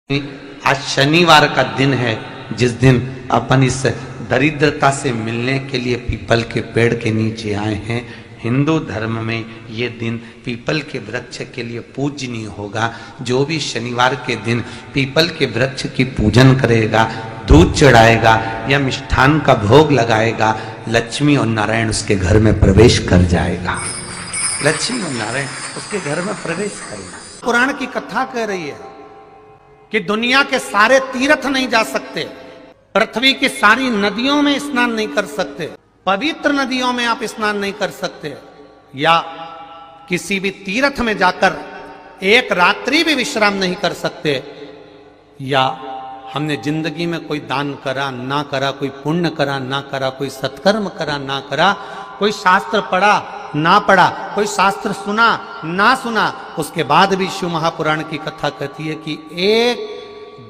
आज शनिवार का दिन है जिस दिन अपन इस दरिद्रता से मिलने के लिए पीपल के पेड़ के नीचे आए हैं। हिंदू धर्म में ये दिन पीपल के वृक्ष के लिए पूजनीय होगा। जो भी शनिवार के दिन पीपल के वृक्ष की पूजन करेगा, दूध चढ़ाएगा या मिष्ठान का भोग लगाएगा, लक्ष्मी और नारायण उसके घर में प्रवेश कर जाएगा। लक्ष्मी और नारायण उसके घर में प्रवेश करेगा। पुराण की कथा कह रही है कि दुनिया के सारे तीर्थ नहीं जा सकते, पृथ्वी की सारी नदियों में स्नान नहीं कर सकते, पवित्र नदियों में आप स्नान नहीं कर सकते, या किसी भी तीर्थ में जाकर एक रात्रि भी विश्राम नहीं कर सकते, या हमने जिंदगी में कोई दान करा ना करा, कोई पुण्य करा ना करा, कोई सत्कर्म करा ना करा, कोई शास्त्र पढ़ा ना पढ़ा, कोई शास्त्र सुना ना सुना, उसके बाद भी शिव महापुराण की कथा कहती है कि एक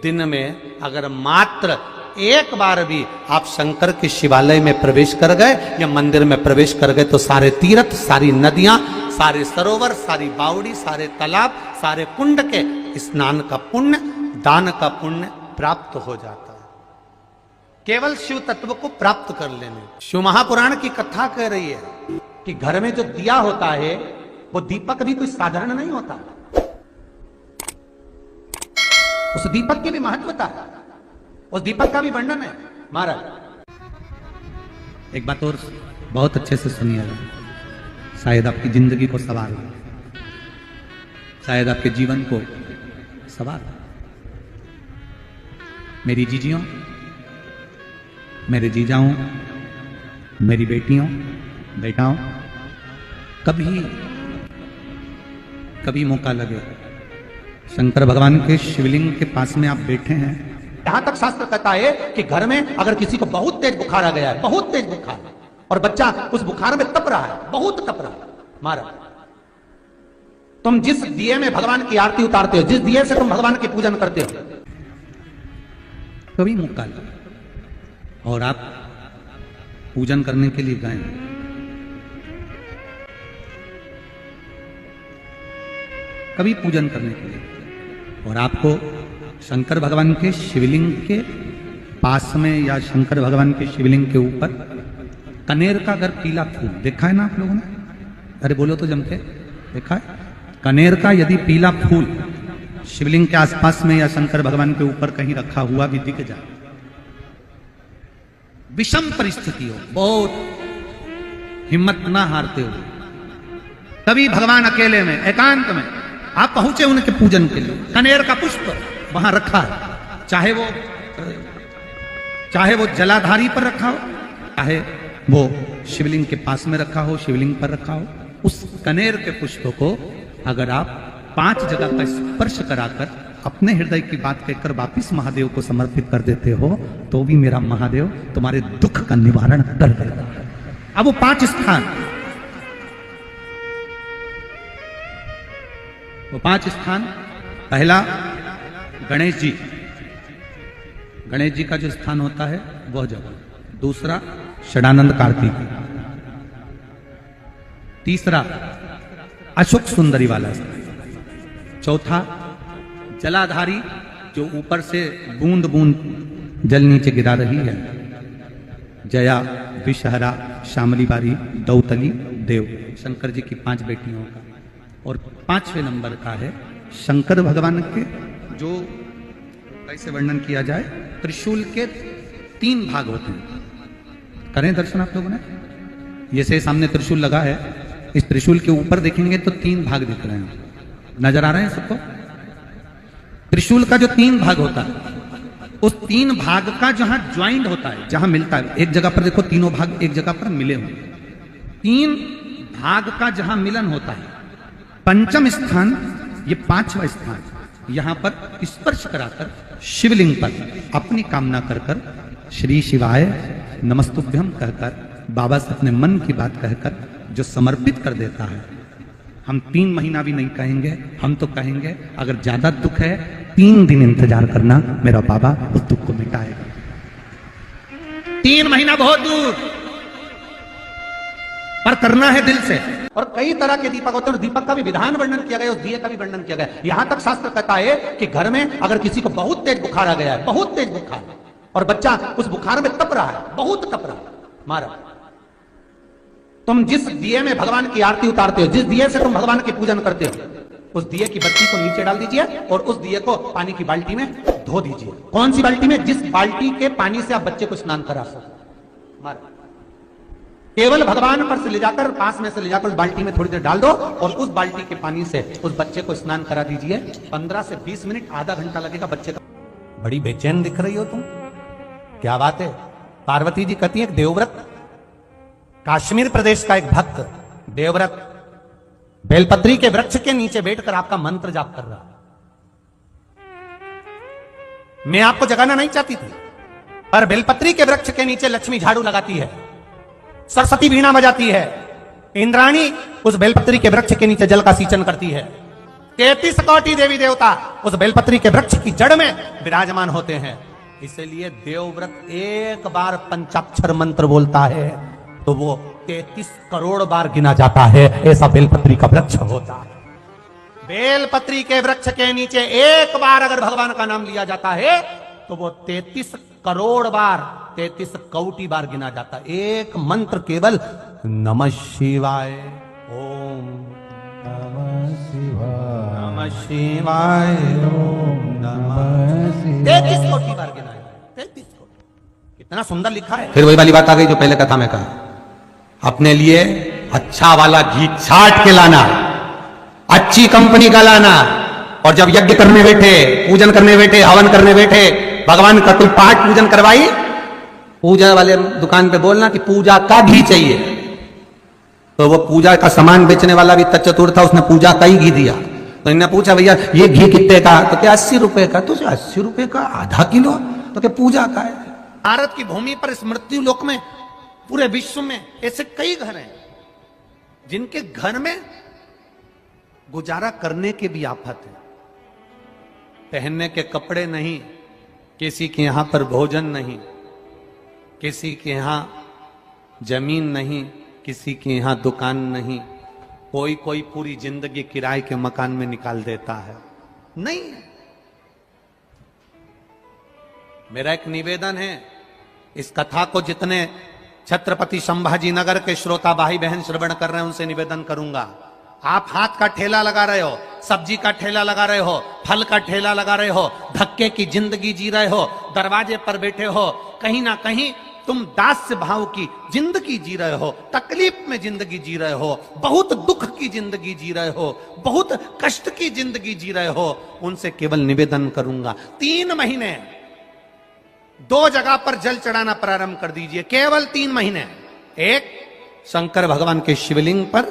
दिन में अगर मात्र एक बार भी आप शंकर के शिवालय में प्रवेश कर गए या मंदिर में प्रवेश कर गए तो सारे तीर्थ, सारी नदियां, सारे सरोवर, सारी बावड़ी, सारे तालाब, सारे कुंड के स्नान का पुण्य, दान का पुण्य प्राप्त हो जाता है, केवल शिव तत्व को प्राप्त कर लेने। शिव महापुराण की कथा कह रही है कि घर में जो दिया होता है वो दीपक भी कोई साधारण नहीं होता, उस दीपक की भी महत्वता है, उस दीपक का भी वर्णन है। महाराज एक बात और बहुत अच्छे से सुनिएगा, शायद आपकी जिंदगी को सवार हो, शायद आपके जीवन को सवार हो। मेरी जीजियों, मेरे जीजाओं, मेरी बेटियों, बेटाओं, कभी मौका लगे शंकर भगवान के शिवलिंग के पास में आप बैठे हैं, यहां तक शास्त्र कहता है कि घर में अगर किसी को बहुत तेज बुखार आ गया है, बहुत तेज बुखार, और बच्चा उस बुखार में तप रहा है, बहुत तप रहा है, महाराज तुम जिस दिए में भगवान की आरती उतारते हो, जिस दिए से तुम भगवान की पूजन करते हो, कभी मौका लगे और आप पूजन करने के लिए गए, कभी पूजन करने के लिए, और आपको शंकर भगवान के शिवलिंग के पास में या शंकर भगवान के शिवलिंग के ऊपर कनेर का अगर पीला फूल देखा है ना आप लोगों ने, अरे बोलो तो जमके, देखा है? कनेर का यदि पीला फूल शिवलिंग के आसपास में या शंकर भगवान के ऊपर कहीं रखा हुआ भी दिख जाए, विषम परिस्थिति हो, बहुत हिम्मत ना हारते हो, तभी भगवान अकेले में एकांत में आप पहुंचे उनके पूजन के लिए, कनेर का पुष्प वहां रखा है, चाहे वो जलाधारी पर रखा हो, चाहे वो शिवलिंग के पास में रखा हो, शिवलिंग पर रखा हो, उस कनेर के पुष्प को अगर आप 5 जगह का स्पर्श कराकर अपने हृदय की बात कहकर वापिस महादेव को समर्पित कर देते हो तो भी मेरा महादेव तुम्हारे दुख का निवारण कर देगा। अब वो 5 स्थान, वो 5 स्थान, पहला गणेश जी, गणेश जी का जो स्थान होता है वह जगह, दूसरा षडानंद कार्तिक, तीसरा अशोक सुंदरी वाला स्थान, चौथा जलाधारी जो ऊपर से बूंद बूंद जल नीचे गिरा रही है, जया, विषहरा, शामली बारी, दौतली, देव, शंकर जी की 5 बेटियों का, और 5वें नंबर का है शंकर भगवान के, जो कैसे वर्णन किया जाए, त्रिशूल के 3 भाग होते हैं। करें दर्शन आप लोगों ने, जैसे सामने त्रिशूल लगा है, इस त्रिशूल के ऊपर देखेंगे तो 3 भाग दिख रहे हैं, नजर आ रहे हैं सबको? त्रिशूल का जो 3 भाग होता है, उस 3 भाग का जहां ज्वाइंट होता है, जहां मिलता है, एक जगह पर देखो तीनों भाग एक जगह पर मिले हुए, 3 भाग का जहां मिलन होता है, 5वां स्थान, ये 5वां स्थान, यहां पर स्पर्श कराकर शिवलिंग पर अपनी कामना कर कर श्री शिवाय नमस्तुभ्यम कहकर, बाबा से अपने मन की बात कहकर जो समर्पित कर देता है, हम 3 महीना भी नहीं कहेंगे, हम तो कहेंगे अगर ज्यादा दुख है 3 दिन इंतजार करना, मेरा बाबा उस दुख को मिटाएगा। 3 महीना बहुत दूर, पर करना है दिल से। और कई तरह के दीपक होते हैं, दीपक का भी विधान वर्णन किया गया, उस दिए का भी वर्णन किया गया। यहां तक शास्त्र कहता है कि घर में अगर किसी को बहुत तेज बुखार आ गया है, बहुत तेज बुखार, और बच्चा उस बुखार में तप रहा है, बहुत तप रहा है, मारा, तुम जिस दिए में भगवान की आरती उतारते हो, जिस दिए से तुम भगवान की पूजन करते हो, उस दिए की बत्ती को नीचे डाल दीजिए और उस दिए को पानी की बाल्टी में धो दीजिए। कौन सी बाल्टी में? जिस बाल्टी के पानी से आप बच्चे को स्नान करा सको। मारा, केवल भगवान पर से ले जाकर, पास में से ले जाकर उस बाल्टी में थोड़ी देर डाल दो और उस बाल्टी के पानी से उस बच्चे को स्नान करा दीजिए। 15 से 20 मिनट, आधा घंटा लगेगा बच्चे का। बड़ी बेचैन दिख रही हो तुम, क्या बात है? पार्वती जी कहती है, देवव्रत, कश्मीर प्रदेश का एक भक्त देवव्रत बेलपत्री के वृक्ष के नीचे बैठकर आपका मंत्र जाप कर रहा। मैं आपको जगाना नहीं चाहती थी, पर बेलपत्री के वृक्ष के नीचे लक्ष्मी झाड़ू लगाती है, सरस्वती वीणा बजाती है, इंद्राणी उस बेलपत्री के वृक्ष के नीचे जल का सिंचन करती है, 33 कोटि देवी देवता उस बेलपत्री के वृक्ष की जड़ में विराजमान होते हैं। इसलिए देवव्रत एक बार पंचाक्षर मंत्र बोलता है तो वो 33 करोड़ बार गिना जाता है, ऐसा बेलपत्री का वृक्ष होता है। बेलपत्री के वृक्ष के नीचे एक बार अगर भगवान का नाम लिया जाता है तो वो 33 करोड़ बार, 33 कोटि बार गिना जाता है। एक मंत्र केवल नमः शिवाय, ओम नमः शिवाय, नमः शिवाय, ओम नमः शिवाय, 33 कोटि बार गिना है, 33 कोटि। कितना सुंदर लिखा है। फिर वही वाली बात आ गई जो पहले कथा में कहा, अपने लिए अच्छा वाला घी छाट के लाना, अच्छी कंपनी का लाना, और जब यज्ञ करने बैठे, पूजन करने बैठे, हवन करने बैठे, भगवान का कोई पाठ पूजन करवाई, पूजा वाले दुकान पे बोलना कि पूजा का घी चाहिए। तो वो पूजा का सामान बेचने वाला भी चतुर था, उसने पूजा का ही घी दिया। तो इन्हें पूछा, भैया ये घी कितने का? तो क्या 80 रुपए का? तो 80 रुपए का आधा किलो? तो क्या पूजा का है? भारत की भूमि पर, इस मृत्यु लोक में, पूरे विश्व में ऐसे कई घर हैं जिनके घर में गुजारा करने के भी आफत है। पहनने के कपड़े नहीं, किसी के यहां पर भोजन नहीं, किसी के यहां जमीन नहीं, किसी के यहां दुकान नहीं, कोई पूरी जिंदगी किराए के मकान में निकाल देता है। नहीं, मेरा एक निवेदन है, इस कथा को जितने छत्रपति संभाजी नगर के श्रोता भाई बहन श्रवण कर रहे हैं उनसे निवेदन करूंगा, आप हाथ का ठेला लगा रहे हो, सब्जी का ठेला लगा रहे हो, फल का ठेला लगा रहे हो, धक्के की जिंदगी जी रहे हो, दरवाजे पर बैठे हो, कहीं ना कहीं तुम दास्य भाव की जिंदगी जी रहे हो, तकलीफ में जिंदगी जी रहे हो, बहुत दुख की जिंदगी जी रहे हो, बहुत कष्ट की जिंदगी जी रहे हो, उनसे केवल निवेदन करूंगा, 3 महीने 2 जगह पर जल चढ़ाना प्रारंभ कर दीजिए, केवल 3 महीने। एक शंकर भगवान के शिवलिंग पर,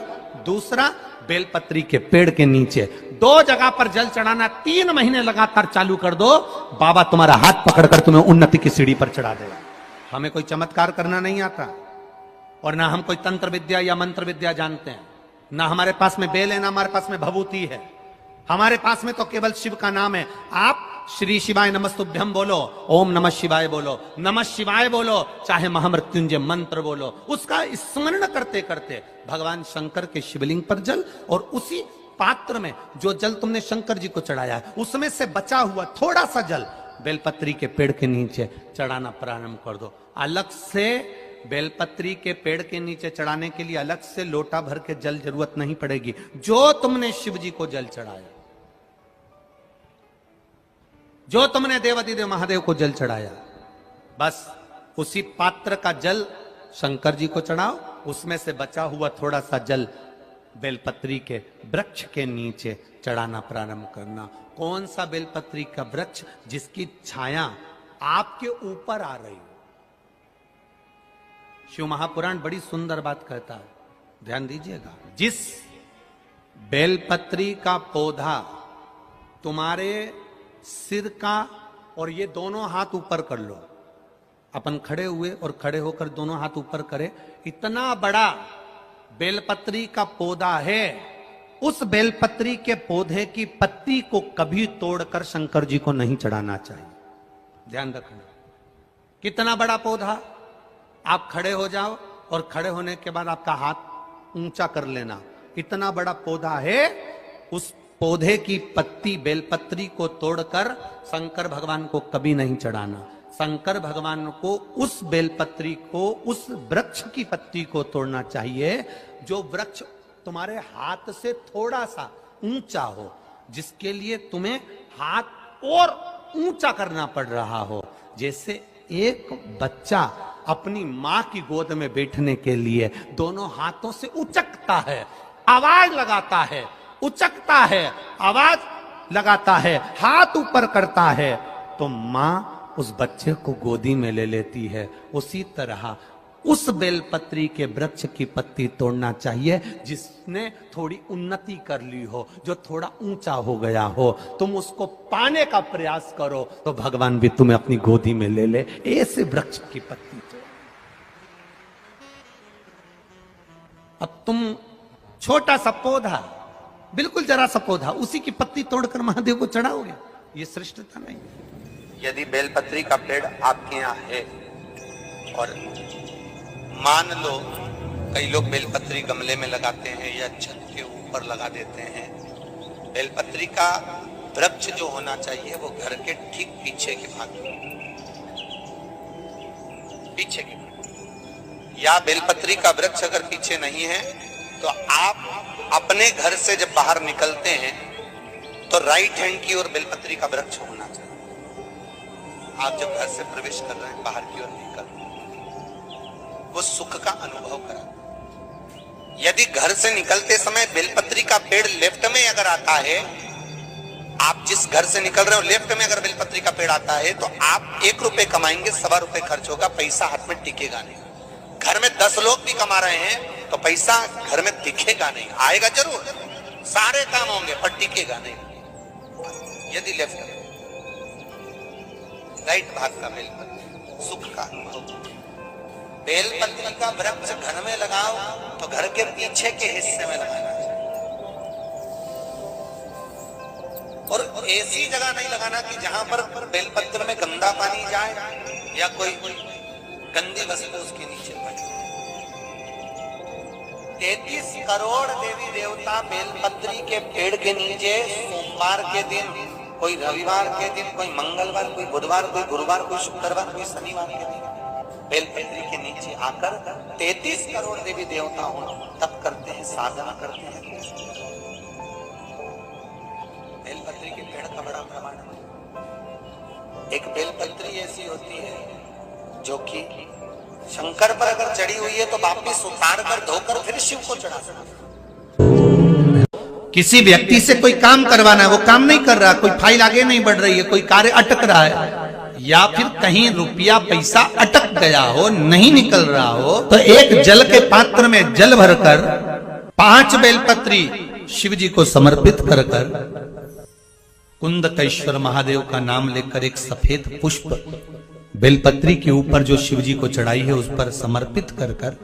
दूसरा बेलपत्री के पेड़ के नीचे, 2 जगह पर जल चढ़ाना 3 महीने लगातार चालू कर दो, बाबा तुम्हारा हाथ पकड़कर तुम्हें उन्नति की सीढ़ी पर चढ़ा देगा। हमें कोई चमत्कार करना नहीं आता, और ना हम कोई तंत्र विद्या या मंत्र विद्या जानते हैं, ना हमारे पास में बेल है, ना हमारे पास में भभूति है, हमारे पास में तो केवल शिव का नाम है। आप श्री शिवाय नमस्तुभ्यम बोलो, ओम नमः शिवाय बोलो, नमः शिवाय बोलो, चाहे महामृत्युंजय मंत्र बोलो, उसका स्मरण करते करते भगवान शंकर के शिवलिंग पर जल, और उसी पात्र में जो जल तुमने शंकर जी को चढ़ाया है उसमें से बचा हुआ थोड़ा सा जल बेलपत्री के पेड़ के नीचे चढ़ाना प्रारंभ कर दो। अलग से बेलपत्री के पेड़ के नीचे चढ़ाने के लिए अलग से लोटा भर के जल जरूरत नहीं पड़ेगी। जो तुमने शिव जी को जल चढ़ाया, जो तुमने देवाधिदेव महादेव को जल चढ़ाया, बस उसी पात्र का जल शंकर जी को चढ़ाओ, उसमें से बचा हुआ थोड़ा सा जल बेलपत्री के वृक्ष के नीचे चढ़ाना प्रारंभ करना। कौन सा बेलपत्री का वृक्ष? जिसकी छाया आपके ऊपर आ रही हो। शिव महापुराण बड़ी सुंदर बात कहता है, ध्यान दीजिएगा। जिस बेलपत्री का पौधा तुम्हारे सिर का, और ये दोनों हाथ ऊपर कर लो, अपन खड़े हुए और खड़े होकर दोनों हाथ ऊपर करे, इतना बड़ा बेलपत्री का पौधा है, उस बेलपत्री के पौधे की पत्ती को कभी तोड़कर शंकर जी को नहीं चढ़ाना चाहिए। ध्यान रखना, कितना बड़ा पौधा। आप खड़े हो जाओ और खड़े होने के बाद आपका हाथ ऊंचा कर लेना। इतना बड़ा पौधा है, उस पौधे की पत्ती बेलपत्री को तोड़कर शंकर भगवान को कभी नहीं चढ़ाना। शंकर भगवान को उस बेलपत्री को, उस वृक्ष की पत्ती को तोड़ना चाहिए जो वृक्ष तुम्हारे हाथ से थोड़ा सा ऊंचा हो, जिसके लिए तुम्हें हाथ और ऊंचा करना पड़ रहा हो। जैसे एक बच्चा अपनी मां की गोद में बैठने के लिए दोनों हाथों से उचकता है, आवाज लगाता है, उचकता है, आवाज लगाता है, हाथ ऊपर करता है, तो मां उस बच्चे को गोदी में ले लेती है। उसी तरह उस बेलपत्री के वृक्ष की पत्ती तोड़ना चाहिए जिसने थोड़ी उन्नति कर ली हो, जो थोड़ा ऊंचा हो गया हो। तुम उसको पाने का प्रयास करो तो भगवान भी तुम्हें अपनी गोदी में ले ले। ऐसे वृक्ष की पत्ती तोड़। अब तुम छोटा सा पौधा, बिल्कुल जरा सा पौधा, उसी की पत्ती तोड़कर महादेव को चढ़ाओगे, ये श्रेष्ठता नहीं। यदि बेलपत्री का पेड़ आपके यहाँ है और मान लो कई लोग बेलपत्री गमले में लगाते हैं या छत के ऊपर लगा देते हैं, बेलपत्री का वृक्ष जो होना चाहिए वो घर के ठीक पीछे के भाग में, पीछे के भाग। या बेलपत्री का वृक्ष अगर पीछे नहीं है तो आप अपने घर से जब बाहर निकलते हैं तो राइट हैंड की ओर बेलपत्री का वृक्ष होना चाहिए। आप जब घर से प्रवेश कर रहे हैं, बाहर की ओर निकल, वो सुख का अनुभव करा। यदि घर से निकलते समय बेलपत्री का पेड़ लेफ्ट में अगर आता है, आप जिस घर से निकल रहे हो लेफ्ट में अगर बेलपत्री का पेड़ आता है तो आप 1 रुपए कमाएंगे, 1.25 रुपए खर्च होगा, पैसा हाथ में टिकेगा नहीं। घर में 10 लोग भी कमा रहे हैं तो पैसा घर में दिखेगा नहीं, आएगा जरूर, सारे काम होंगे पर टिकेगा नहीं। यदि लेफ्ट में राइट भाग का बेलपत्री सुख का अनुभव। बेलपत्री का वृक्ष घर में लगाओ तो घर के पीछे के हिस्से में लगाना चाहिए, और ऐसी जगह नहीं लगाना कि जहां पर बेलपत्र में गंदा पानी जाए या कोई गंदी वस्तु उसके नीचे पड़े। 33 करोड़ देवी देवता बेलपत्री के पेड़ के नीचे सोमवार के दिन, कोई रविवार के दिन, कोई मंगलवार, कोई बुधवार, कोई गुरुवार, कोई शुक्रवार, कोई शनिवार के दिन बेलपत्री के नीचे आकर 33 करोड़ देवी देवता हो तप करते हैं, साधना करते हैं। बेलपत्री के पेड़ का बड़ा प्रमाण है। एक बेलपत्री ऐसी होती है जो कि शंकर पर अगर चढ़ी हुई है तो वापिस उतार कर धोकर फिर शिव को चढ़ा सकते। किसी व्यक्ति से कोई काम करवाना है, वो काम नहीं कर रहा, कोई फाइल आगे नहीं बढ़ रही है, कोई कार्य अटक रहा है, या फिर कहीं रुपया पैसा अटक गया हो, नहीं निकल रहा हो, तो एक जल के पात्र में जल भरकर 5 बेलपत्री शिव जी को समर्पित कर कुंदकेश्वर महादेव का नाम लेकर एक सफेद पुष्प बेलपत्री के ऊपर जो शिव जी को चढ़ाई है उस पर समर्पित कर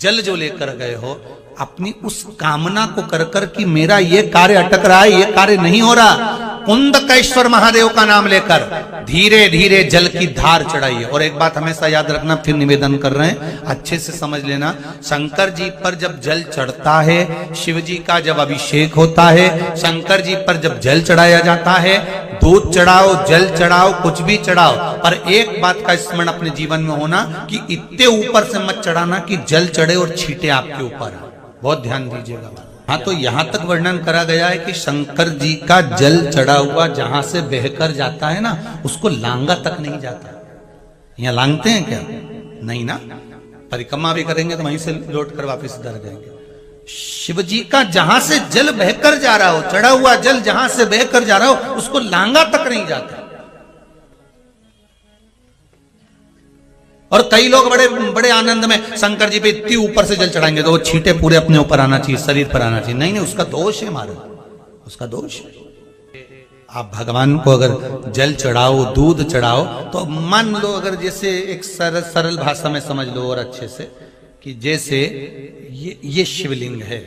जल जो लेकर गए हो, अपनी उस कामना को कर कि मेरा ये कार्य अटक रहा है, ये कार्य नहीं हो रहा, कुंदकेश्वर महादेव का नाम लेकर धीरे धीरे जल की धार चढ़ाइए। और एक बात हमेशा याद रखना, फिर निवेदन कर रहे हैं, अच्छे से समझ लेना, शंकर जी पर जब जल चढ़ता है, शिव जी का जब अभिषेक होता है, शंकर जी पर जब जल चढ़ाया जाता है, दूध चढ़ाओ, जल चढ़ाओ, कुछ भी चढ़ाओ, पर एक बात का स्मरण अपने जीवन में होना कि इतने ऊपर से मत चढ़ाना कि जल चढ़े और छींटे आपके ऊपर। बहुत ध्यान दीजिएगा। हाँ, तो यहां तक वर्णन करा गया है कि शंकर जी का जल चढ़ा हुआ जहां से बहकर जाता है ना, उसको लांगा तक नहीं जाता। यहाँ लांगते हैं क्या? नहीं ना, परिक्रमा भी करेंगे तो वहीं से लौट कर वापिस इधर जाएंगे। शिव जी का जहां से जल बहकर जा रहा हो, चढ़ा हुआ जल जहां से बहकर जा रहा हो, उसको लांगा तक नहीं जाता। और कई लोग बड़े बड़े आनंद में शंकर जी पे इतनी ऊपर से जल चढ़ाएंगे तो वो छींटे पूरे अपने ऊपर आना चाहिए, शरीर पर आना चाहिए। नहीं, उसका दोष है महाराज, उसका दोष है। आप भगवान को अगर जल चढ़ाओ, दूध चढ़ाओ, तो मान लो अगर जैसे एक सरल भाषा में समझ लो और अच्छे से, कि जैसे ये शिवलिंग है,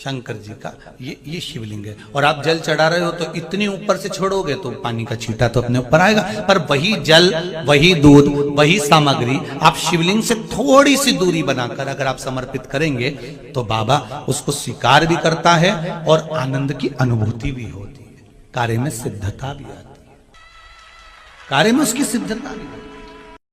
शंकर जी का ये शिवलिंग है। और आप जल चढ़ा रहे हो तो इतनी ऊपर से छोड़ोगे तो पानी का छींटा तो अपने ऊपर आएगा, पर वही जल, वही दूध, वही सामग्री आप शिवलिंग से थोड़ी सी दूरी बनाकर अगर आप समर्पित करेंगे तो बाबा उसको स्वीकार भी करता है और आनंद की अनुभूति भी होती है, कार्य में सिद्धता भी आती है, कार्य में उसकी सिद्धता भी